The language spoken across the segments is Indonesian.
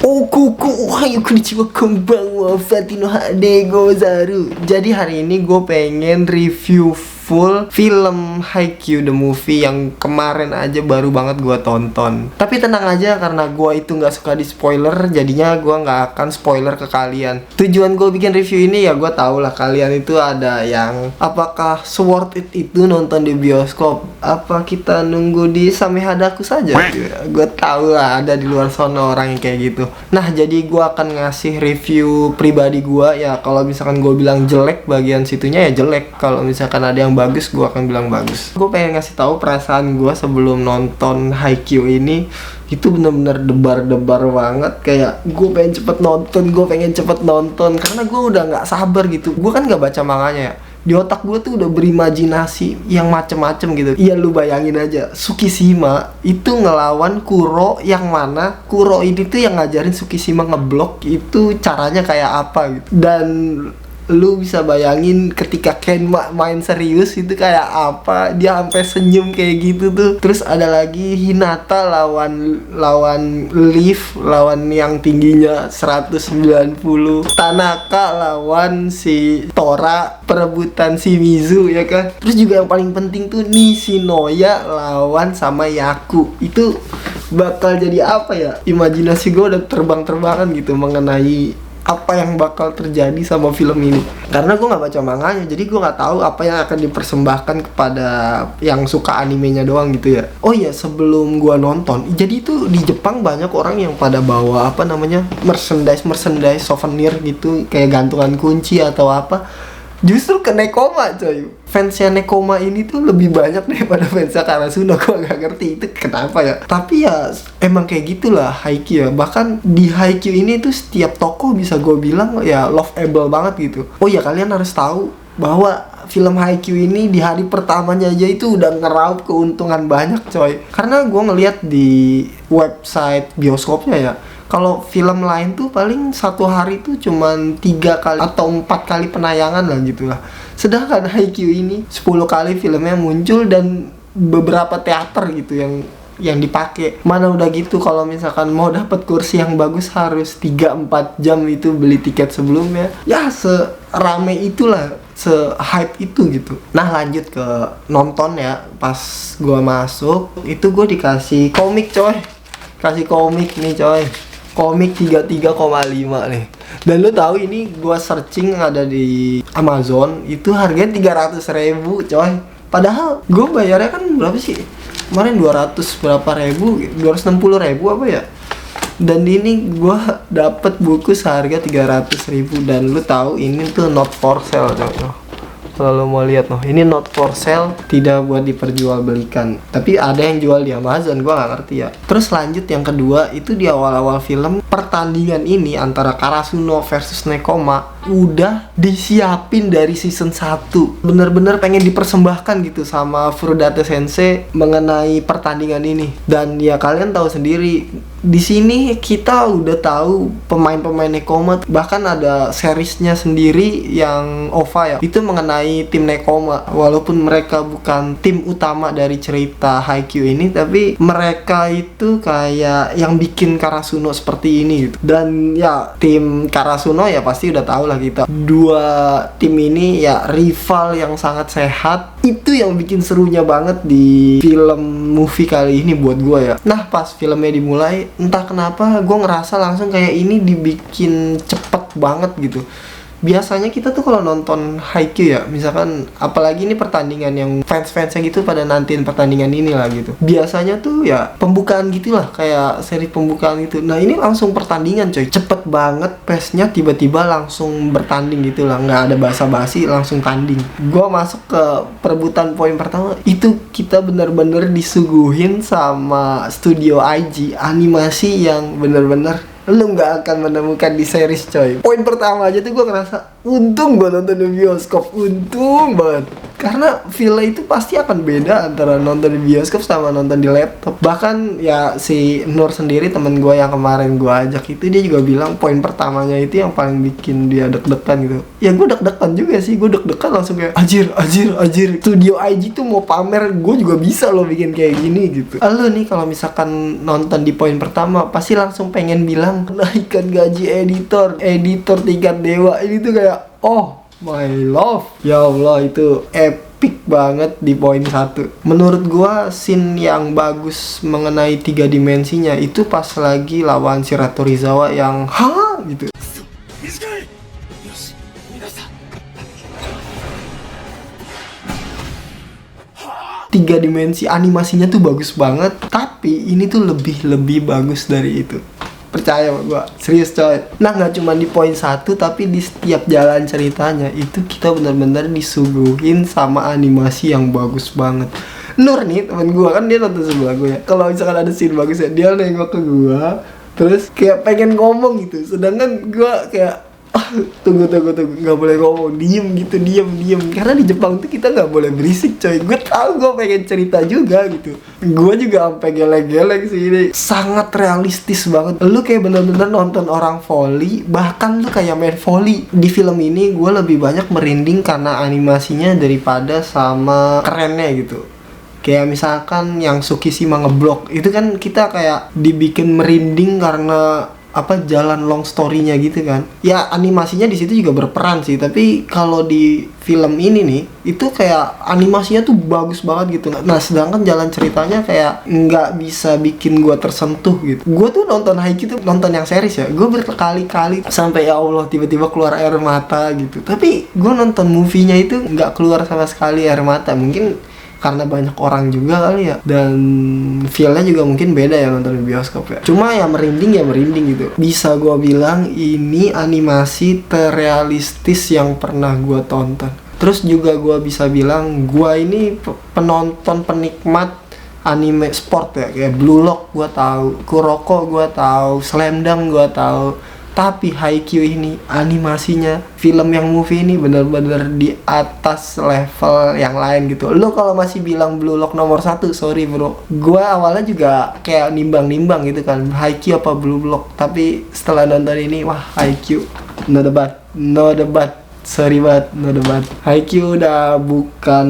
Kuku, hayu konnichiwa konbanwa, Fatino Hade Gozaru. Jadi hari ini gue pengen review full film Haikyuu the movie yang kemarin aja baru banget gue tonton. Tapi tenang aja, karena gue itu nggak suka di spoiler, jadinya gue nggak akan spoiler ke kalian. Tujuan gue bikin review ini ya gue tau lah kalian itu ada yang apakah worth it itu nonton di bioskop, apa kita nunggu di Samehadaku saja. Gue tau lah ada di luar sana orang yang kayak gitu. Nah jadi gue akan ngasih review pribadi gue ya. Kalau misalkan gue bilang jelek bagian situnya ya jelek, kalau misalkan ada yang bagus gue akan bilang bagus. Gue pengen ngasih tahu perasaan gue sebelum nonton Haikyuu ini. Itu bener-bener debar-debar banget, kayak gue pengen cepet nonton karena gue udah nggak sabar gitu. Gue kan nggak baca manganya ya, di otak gue tuh udah berimajinasi yang macem-macem gitu. Iya lu bayangin aja, Tsukishima itu ngelawan Kuro, yang mana Kuro ini tuh yang ngajarin Tsukishima ngeblok itu caranya kayak apa gitu. Dan lu bisa bayangin ketika Kenma main serius itu kayak apa, dia sampai senyum kayak gitu tuh. Terus ada lagi Hinata lawan Leaf, lawan yang tingginya 190, Tanaka lawan si Tora, perebutan si Mizu ya kan. Terus juga yang paling penting tuh Nishinoya lawan sama Yaku. Itu bakal jadi apa ya, imajinasi gue udah terbang-terbangan gitu mengenai apa yang bakal terjadi sama film ini. Karena gue nggak baca manganya, jadi gue nggak tahu apa yang akan dipersembahkan kepada yang suka animenya doang gitu ya. Oh iya, sebelum gue nonton, jadi itu di Jepang banyak orang yang pada bawa apa namanya merchandise souvenir gitu, kayak gantungan kunci atau apa. Justru ke Nekoma coy, fansnya Nekoma ini tuh lebih banyak daripada fansnya Karasuno. Gue gak ngerti itu kenapa ya, tapi ya emang kayak gitulah Haikyuu ya. Bahkan di Haikyuu ini tuh setiap tokoh bisa gue bilang ya lovable banget gitu. Oh ya, kalian harus tahu bahwa film Haikyuu ini di hari pertamanya aja itu udah ngeraup keuntungan banyak coy. Karena gue ngeliat di website bioskopnya ya, kalau film lain tuh paling satu hari tuh cuman 3 kali atau 4 kali penayangan lah gitu lah. Sedangkan Haikyuu ini 10 kali filmnya muncul dan beberapa teater gitu yang dipakai. Mana udah gitu kalau misalkan mau dapat kursi yang bagus harus 3-4 jam itu beli tiket sebelumnya. Ya serame itulah, se-hype itu gitu. Nah lanjut ke nonton ya. Pas gua masuk itu gua dikasih komik coy. Kasih komik nih coy. Komik 33,5 nih. Dan lu tahu ini gua searching ada di Amazon itu harganya 300.000 coy. Padahal gua bayarnya kan berapa sih? Kemarin 200 berapa ribu, 260.000 apa ya? Dan ini gua dapet buku seharga 300.000. Dan lu tahu ini tuh not for sale coy. Kalau lo mau lihat ini not for sale, tidak buat diperjualbelikan. Tapi ada yang jual di Amazon, gua nggak ngerti ya. Terus lanjut yang kedua, itu di awal-awal film pertandingan ini antara Karasuno versus Nekoma udah disiapin dari season 1. Bener-bener pengen dipersembahkan gitu sama Furudate Sensei mengenai pertandingan ini. Dan ya kalian tahu sendiri, di sini kita udah tahu pemain-pemain Nekoma, bahkan ada seriesnya sendiri yang OVA ya, itu mengenai tim Nekoma. Walaupun mereka bukan tim utama dari cerita Haikyuu ini, tapi mereka itu kayak yang bikin Karasuno seperti ini gitu. Dan ya tim Karasuno ya pasti udah tahu lah kita, dua tim ini ya rival yang sangat sehat. Itu yang bikin serunya banget di film movie kali ini buat gue ya. Nah pas filmnya dimulai, entah kenapa gue ngerasa langsung kayak ini dibikin cepet banget gitu. Biasanya kita tuh kalau nonton Haikyuu ya, misalkan apalagi ini pertandingan yang fans-fansnya gitu pada nantiin pertandingan ini lah gitu, biasanya tuh ya pembukaan gitulah, kayak seri pembukaan gitu. Nah ini langsung pertandingan coy, cepet banget pace-nya, tiba-tiba langsung bertanding gitu lah, nggak ada basa-basi, langsung tanding. Gua masuk ke perebutan poin pertama, itu kita bener-bener disuguhin sama studio IG animasi yang bener-bener lu nggak akan menemukan di series coy. Poin pertama aja tuh gue ngerasa untung gue nonton di bioskop, untung banget. Karena feel itu pasti akan beda antara nonton di bioskop sama nonton di laptop. Bahkan ya si Nur sendiri, temen gue yang kemarin gue ajak itu, dia juga bilang poin pertamanya itu yang paling bikin dia deg-degan gitu. Ya gue deg-degan juga sih, gue deg-degan langsung kayak anjir. Studio IG tuh mau pamer, gue juga bisa loh bikin kayak gini gitu. Lo nih kalau misalkan nonton di poin pertama pasti langsung pengen bilang naikkan gaji editor tingkat dewa. Ini tuh kayak oh my love, ya Allah, itu epic banget di poin 1. Menurut gua scene yang bagus mengenai 3 dimensinya itu pas lagi lawan si Ratu Rizawa yang gitu. 3 dimensi animasinya tuh bagus banget, tapi ini tuh lebih bagus dari itu. Percaya sama gue, serius coy. Nah gak cuma di poin 1, tapi di setiap jalan ceritanya itu kita benar-benar disuguhin sama animasi yang bagus banget. Nur nih temen gue kan, dia nonton sebelah gue ya. Kalau misalkan ada scene bagus ya, dia nengok ke gue, terus kayak pengen ngomong gitu. Sedangkan gue kayak tunggu, nggak boleh ngomong, diem gitu, diem. Karena di Jepang tuh kita nggak boleh berisik coy. Gue tahu gue pengen cerita juga gitu. Gue juga sampai geleng-geleng sih, ini sangat realistis banget. Lu kayak bener-bener nonton orang volley, bahkan lu kayak main volley. Di film ini gue lebih banyak merinding karena animasinya daripada sama kerennya gitu. Kayak misalkan yang Tsukishima ngeblok itu kan kita kayak dibikin merinding karena jalan long story-nya gitu kan. Ya animasinya di situ juga berperan sih, tapi kalau di film ini nih itu kayak animasinya tuh bagus banget gitu. Nah sedangkan jalan ceritanya kayak nggak bisa bikin gua tersentuh gitu. Gua tuh nonton Haikyuu tuh nonton yang series ya, gua berkali-kali sampai ya Allah tiba-tiba keluar air mata gitu. Tapi gua nonton movie-nya itu nggak keluar sama sekali air mata. Mungkin karena banyak orang juga kali ya, dan feel-nya juga mungkin beda ya nonton di bioskop ya. Cuma ya merinding gitu. Bisa gue bilang ini animasi terrealistis yang pernah gue tonton. Terus juga gue bisa bilang gue ini penonton penikmat anime sport ya, kayak Blue Lock gue tahu, Kuroko gue tahu, Slam Dunk gue tahu. Tapi Haikyuu ini animasinya, film yang movie ini bener-bener di atas level yang lain gitu. Lo kalau masih bilang Blue Lock nomor 1, sorry bro. Gua awalnya juga kayak nimbang-nimbang gitu kan, Haikyuu apa Blue Lock. Tapi setelah nonton ini, wah Haikyuu, no debat. Sorry banget, no debat. Haikyuu udah bukan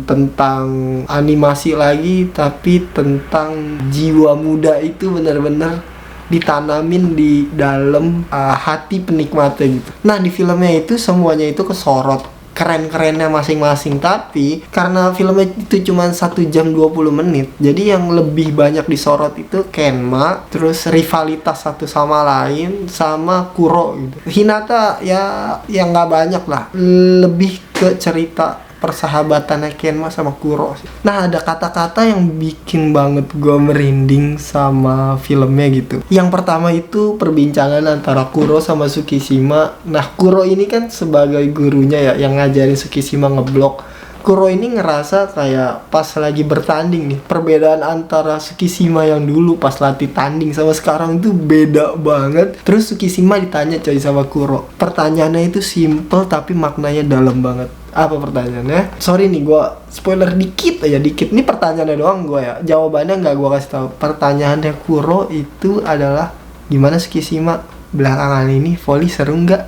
tentang animasi lagi, tapi tentang jiwa muda itu bener-bener ditanamin di dalam hati penikmatnya gitu. Nah di filmnya itu semuanya itu kesorot keren-kerennya masing-masing, tapi karena filmnya itu cuma 1 jam 20 menit, jadi yang lebih banyak disorot itu Kenma, terus rivalitas satu sama lain, sama Kuro gitu. Hinata ya yang nggak banyak lah, lebih ke cerita persahabatannya Kenma sama Kuro sih. Nah ada kata-kata yang bikin banget gue merinding sama filmnya gitu. Yang pertama itu perbincangan antara Kuro sama Tsukishima. Nah Kuro ini kan sebagai gurunya ya yang ngajarin Tsukishima ngeblok. Kuro ini ngerasa kayak pas lagi bertanding nih, perbedaan antara Tsukishima yang dulu pas latih tanding sama sekarang itu beda banget. Terus Tsukishima ditanya coy sama Kuro, pertanyaannya itu simple tapi maknanya dalam banget. Apa pertanyaannya? Sorry nih gue spoiler dikit aja, ini pertanyaannya doang gue ya, jawabannya nggak gue kasih tahu. Pertanyaannya Kuro itu adalah gimana Tsukishima belakangan ini volley seru nggak?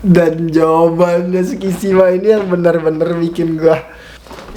Dan jawabannya Tsukishima ini yang benar-benar bikin gue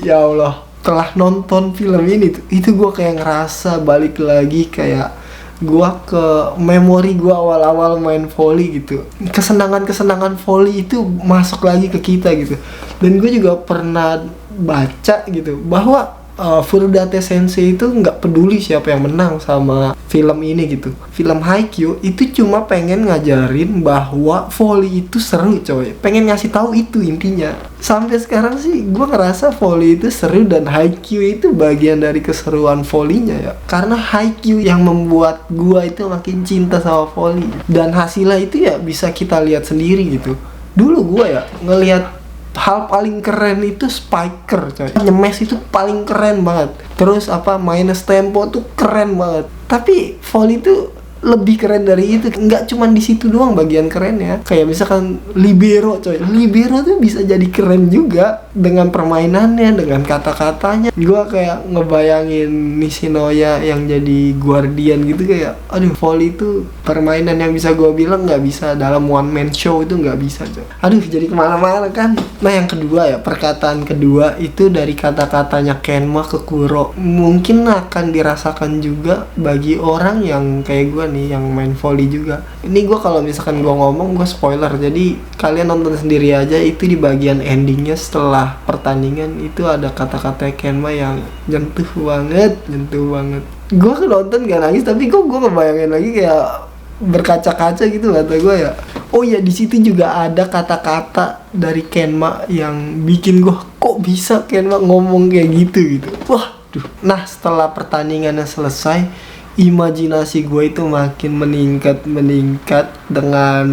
ya Allah, setelah nonton film ini tuh, itu gue kayak ngerasa balik lagi kayak gue ke memori gue awal-awal main volley gitu. Kesenangan volley itu masuk lagi ke kita gitu. Dan gue juga pernah baca gitu bahwa Furudate Sensei itu nggak peduli siapa yang menang sama film ini gitu. Film Haikyuu itu cuma pengen ngajarin bahwa volley itu seru coy. Pengen ngasih tahu itu intinya. Sampai sekarang sih gue ngerasa volley itu seru dan Haikyuu itu bagian dari keseruan volleynya ya. Karena Haikyuu yang membuat gue itu makin cinta sama volley. Dan hasilnya itu ya bisa kita lihat sendiri gitu. Dulu gue ya ngelihat hal paling keren itu spiker coy, nyemes itu paling keren banget. Terus minus tempo tuh keren banget. Tapi volley itu lebih keren dari itu. Nggak cuman di situ doang bagian kerennya. Kayak misalkan libero coy. Libero tuh bisa jadi keren juga dengan permainannya, dengan kata-katanya. Gua kayak ngebayangin Nishinoya yang jadi guardian gitu, kayak aduh, volley itu permainan yang bisa gua bilang nggak bisa dalam one man show, itu nggak bisa coy. Aduh, jadi kemana-mana kan. Nah, yang kedua ya, perkataan kedua itu dari kata-katanya Kenma ke Kuro. Mungkin akan dirasakan juga bagi orang yang kayak gue nih, yang main volley juga. Ini gue kalau misalkan gue ngomong, gue spoiler, jadi kalian nonton sendiri aja. Itu di bagian endingnya setelah pertandingan itu ada kata-kata Kenma yang nyentuh banget. Gue nonton gak nangis, tapi gue ngebayangin lagi kayak berkaca-kaca gitu kata gue ya. Oh ya, di situ juga ada kata-kata dari Kenma yang bikin gue, kok bisa Kenma ngomong kayak gitu. Wah, duh. Nah, setelah pertandingannya selesai, imajinasi gue itu makin meningkat dengan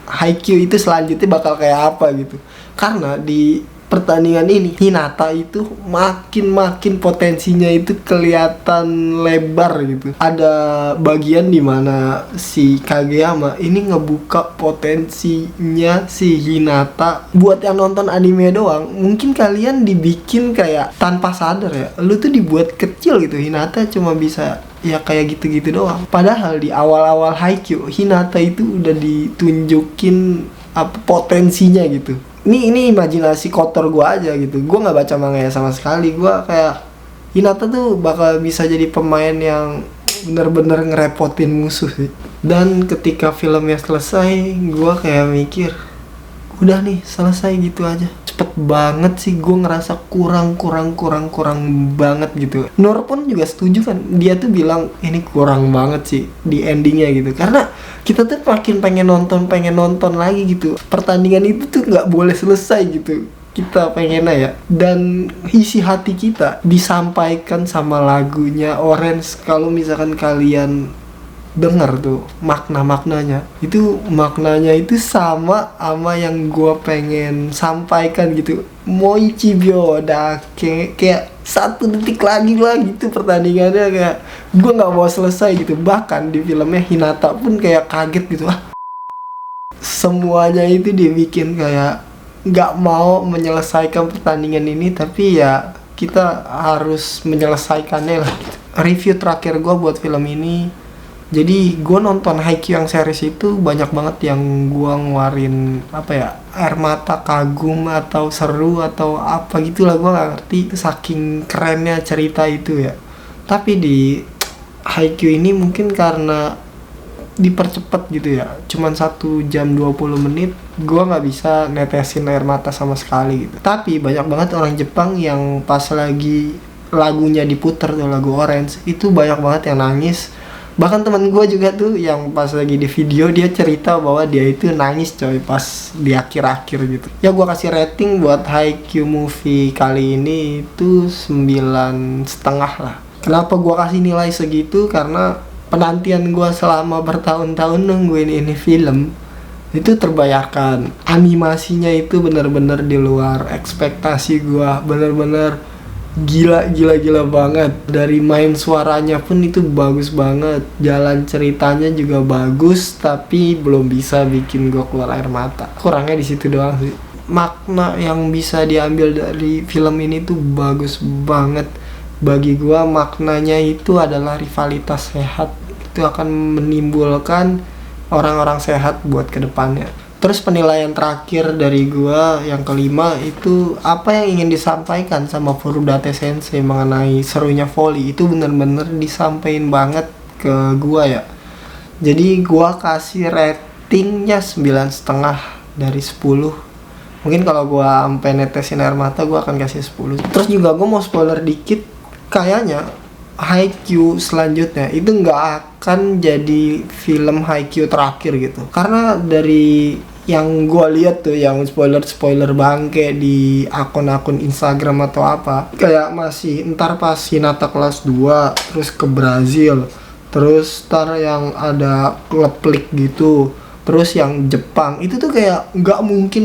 Haikyuu itu selanjutnya bakal kayak apa gitu. Karena di pertandingan ini Hinata itu makin potensinya itu kelihatan lebar gitu. Ada bagian dimana si Kageyama ini ngebuka potensinya si Hinata. Buat yang nonton anime doang, mungkin kalian dibikin kayak tanpa sadar ya, lu tuh dibuat kecil gitu. Hinata cuma bisa ya kayak gitu-gitu doang. Padahal di awal-awal Haikyuu, Hinata itu udah ditunjukin apa potensinya gitu. Ini imajinasi kotor gue aja gitu. Gue nggak baca manga sama sekali. Gue kayak Hinata tuh bakal bisa jadi pemain yang bener-bener ngerepotin musuh sih. Dan ketika filmnya selesai, gue kayak mikir, udah nih selesai gitu aja. Cepet banget sih, gue ngerasa kurang banget gitu. Nur pun juga setuju kan, dia tuh bilang ini kurang banget sih di endingnya gitu. Karena kita tuh makin pengen nonton lagi gitu. Pertandingan itu tuh nggak boleh selesai gitu. Kita pengennya ya. Dan isi hati kita disampaikan sama lagunya Orange. Kalau misalkan kalian dengar tuh maknanya, itu maknanya itu sama yang gue pengen sampaikan gitu. Moichibyo dake, kayak 1 detik lagi tuh pertandingannya, kayak gue nggak mau selesai gitu. Bahkan di filmnya Hinata pun kayak kaget gitu, semuanya itu dibikin kayak nggak mau menyelesaikan pertandingan ini, tapi ya kita harus menyelesaikannya lah gitu. Review terakhir gue buat film ini, jadi gue nonton Haikyuu yang series itu banyak banget yang gue ngeluarin apa ya, air mata kagum atau seru atau apa gitulah, gue gak ngerti. Itu saking kerennya cerita itu ya. Tapi di Haikyuu ini mungkin karena dipercepat gitu ya, cuman 1 jam 20 menit, gue gak bisa netesin air mata sama sekali gitu. Tapi banyak banget orang Jepang yang pas lagi lagunya diputer tuh, lagu Orange, itu banyak banget yang nangis. Bahkan teman gue juga tuh yang pas lagi di video, dia cerita bahwa dia itu nangis coy pas di akhir-akhir gitu. Ya gue kasih rating buat Haikyuu movie kali ini itu 9,5 lah. Kenapa gue kasih nilai segitu? Karena penantian gue selama bertahun-tahun nungguin ini film itu terbayarkan. Animasinya itu bener-bener di luar ekspektasi gue, bener-bener gila banget. Dari main suaranya pun itu bagus banget, jalan ceritanya juga bagus, tapi belum bisa bikin gue keluar air mata. Kurangnya di situ doang sih. Makna yang bisa diambil dari film ini tuh bagus banget. Bagi gue maknanya itu adalah rivalitas sehat. Itu akan menimbulkan orang-orang sehat buat kedepannya. Terus penilaian terakhir dari gua yang kelima itu, apa yang ingin disampaikan sama Furudate Sensei mengenai serunya volley itu bener-bener disampaikan banget ke gua ya. Jadi gua kasih ratingnya 9,5 dari 10. Mungkin kalau gua sampai netesin air mata gua akan kasih 10. Terus juga gua mau spoiler dikit, kayaknya Haikyuu selanjutnya itu nggak akan jadi film Haikyuu terakhir gitu. Karena dari yang gue lihat tuh, yang spoiler bangke di akun-akun Instagram atau apa, kayak masih ntar pas Hinata kelas 2 terus ke Brazil, terus ntar yang ada klub league gitu, Terus yang Jepang itu tuh kayak nggak mungkin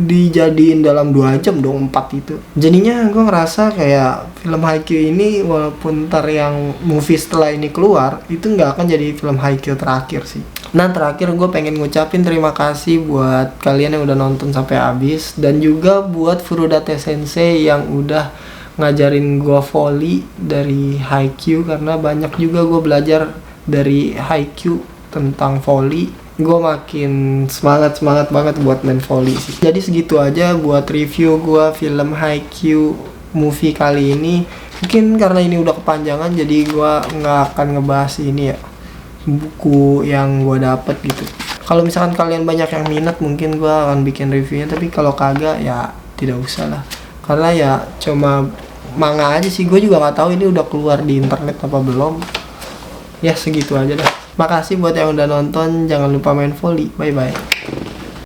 dijadiin dalam 2 jam dong 4 itu. Jadinya gue ngerasa kayak film Haikyuu ini walaupun ntar yang movie setelah ini keluar itu nggak akan jadi film Haikyuu terakhir sih. Nah terakhir gue pengen ngucapin terima kasih buat kalian yang udah nonton sampai habis, dan juga buat Furudate Sensei yang udah ngajarin gue volley dari Haikyuu, karena banyak juga gue belajar dari Haikyuu tentang volley. Gue makin semangat banget buat main volley sih. Jadi segitu aja buat review gue film Haikyuu movie kali ini. Mungkin karena ini udah kepanjangan jadi gue nggak akan ngebahas ini ya, buku yang gue dapet gitu. Kalau misalkan kalian banyak yang minat mungkin gue akan bikin reviewnya, tapi kalau kagak ya tidak usah lah, karena ya cuma manga aja sih. Gue juga nggak tahu ini udah keluar di internet apa belum. Ya segitu aja dah. Makasih buat yang udah nonton, jangan lupa main volley. Bye bye.